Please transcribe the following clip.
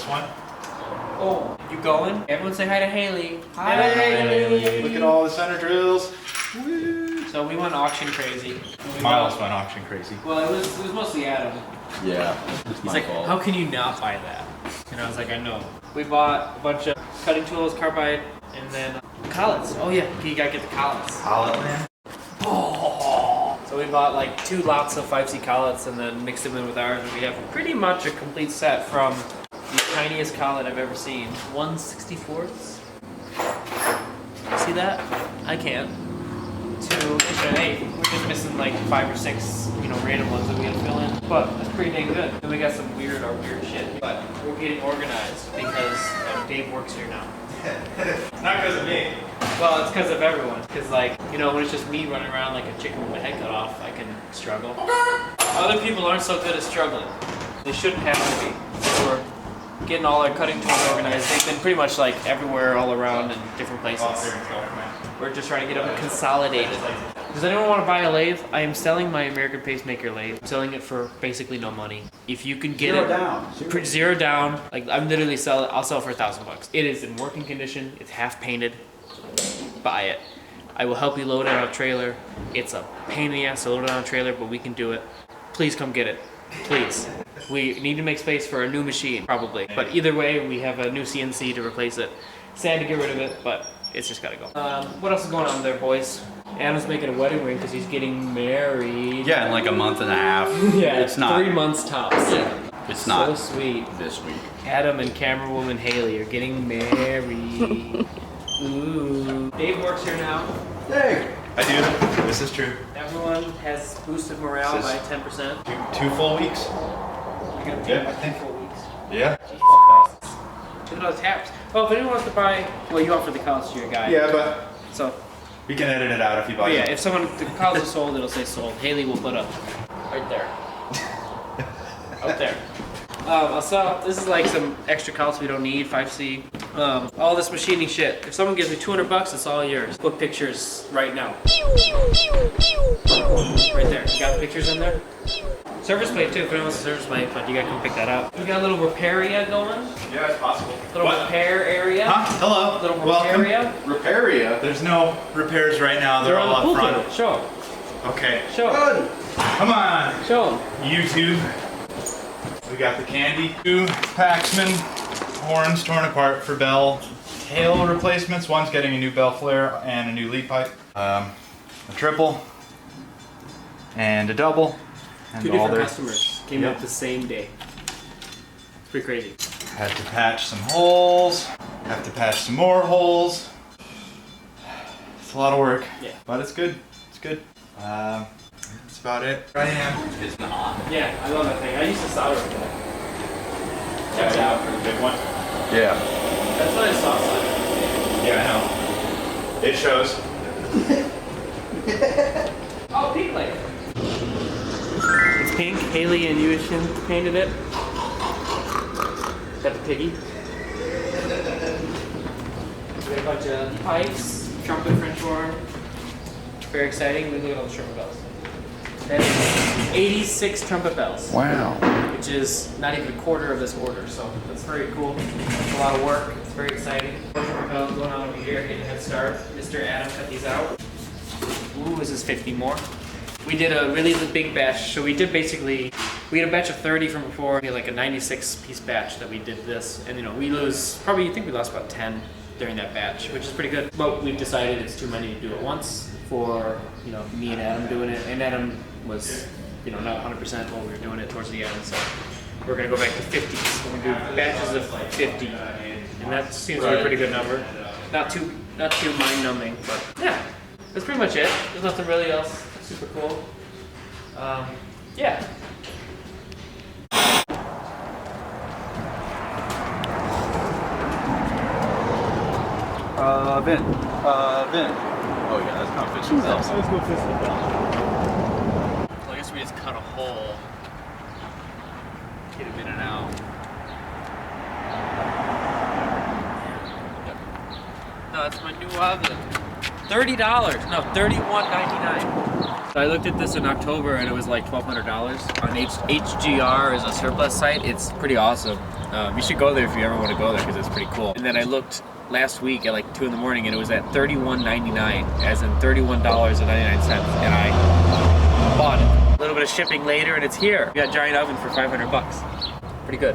this one. Oh, you going? Everyone say hi to Hayley. Hi, Hayley. Look at all the center drills. Woo. So we went auction crazy. Miles went auction crazy. Well, it was mostly Adam. Yeah, it's He's my like, fault. how can you not buy that? And I was like, I know. We bought a bunch of cutting tools, carbide, and then collets. Oh yeah, you gotta get the collets. Collet, man. Oh. So we bought like 2 lots of 5C collets and then mixed them in with ours, and we have pretty much a complete set from the tiniest collet I've ever seen. 1/64. See that? I can't. To inch and 1/8. We're just missing like 5 or 6, random ones that we gotta fill in. But that's pretty dang good. Then we got some weird shit. But we're getting organized because Dave works here now. Not because of me. Well, it's because of everyone. Because when it's just me running around like a chicken with my head cut off, I can struggle. Other people aren't so good at struggling. They shouldn't have to be. We're getting all our cutting tools organized. They've been pretty much like everywhere, all around in different places. We're just trying to get them consolidated. Does anyone want to buy a lathe? I am selling my American Pacemaker lathe. I'm selling it for basically no money. If you can get zero down. Like I'm literally I'll sell it for $1,000. It is in working condition. It's half painted. Buy it. I will help you load it on a trailer. It's a pain in the ass to load it on a trailer, but we can do it. Please come get it. Please. We need to make space for a new machine, probably. But either way, we have a new CNC to replace it. Sad to get rid of it, but it's just gotta go. What else is going on there, boys? Adam's making a wedding ring because he's getting married. Yeah, in like a month and a half. Yeah, it's not 3 months tops. Yeah, it's not so sweet. this week. Adam and camerawoman Hayley are getting married. Ooh. Dave works here now. Hey, I do. This is true. Everyone has boosted morale by 10%. Two full weeks. You're gonna Yeah, pay I think. 4 weeks. Yeah. Look at all the tabs. Oh, if anyone wants to buy, well, you offer the college to your guy. Yeah, but So, we can edit it out if you buy but yeah, it. if the college is sold, it'll say sold. Hayley will put up right there. Up there. I'll sell, this is like some extra collets we don't need, 5C. All this machining shit. If someone gives me $200, it's all yours. Book pictures right now. Right there. You got the pictures in there? Service plate too, if anyone wants a service plate, but you gotta come pick that up. We got a little repair area going. Yeah, it's possible. Little repair area. Huh? Hello. Little repair Welcome. area. Repair area? There's no repairs right now. They're all up front. Show 'em. Okay. Show 'em. Come on. Show 'em. YouTube. We got the candy. 2 Paxman horns torn apart for bell tail replacements. One's getting a new bell flare and a new lead pipe. A triple and a double. And 2 all different their customers came up the same day. It's pretty crazy. Had to patch some holes. Have to patch some more holes. It's a lot of work. Yeah. But it's good. It's good. That's about it. I am. It's not. Yeah, I love that thing. I used to solder with that. Checks Yeah, out. for the big one. Yeah. That's what I saw solder. Yeah, I know. It shows. Oh, pink light. It's pink. Hayley and Yuishin painted it. Got the piggy. We got a bunch of pipes, trumpet French horn. Very exciting. Look at all the trumpet bells. That is 86 trumpet bells. Wow. Which is not even a quarter of this order, so that's very cool. It's a lot of work. It's very exciting. More trumpet bells going on over here, getting a head start. Mr. Adam cut these out. Ooh, this is 50 more. We did a really big batch, so we had a batch of 30 from before. We had like a 96 piece batch that we did this, and we lost about 10 during that batch, which is pretty good. But we've decided it's too many to do it once for, me and Adam doing it, and Adam was, not 100% while we were doing it towards the end, so we're gonna go back to 50s. We're gonna do batches of 50, and that seems to be a pretty good number. Not too mind-numbing, but yeah, that's pretty much it. There's nothing really else super cool. Yeah. Vent. Oh yeah, that's not fishing bells. Let's go fish the bell. So I guess we just cut a hole. Get him in and out. Yep. No, that's my new oven. $30. No, $31.99. So I looked at this in October and it was like $1,200 on HGR is a surplus site. It's pretty awesome. You should go there if you ever want to go there because it's pretty cool. And then I looked last week at like 2 in the morning and it was at $31.99, as in $31.99, and I bought it. A little bit of shipping later and it's here. We got a giant oven for $500. Pretty good.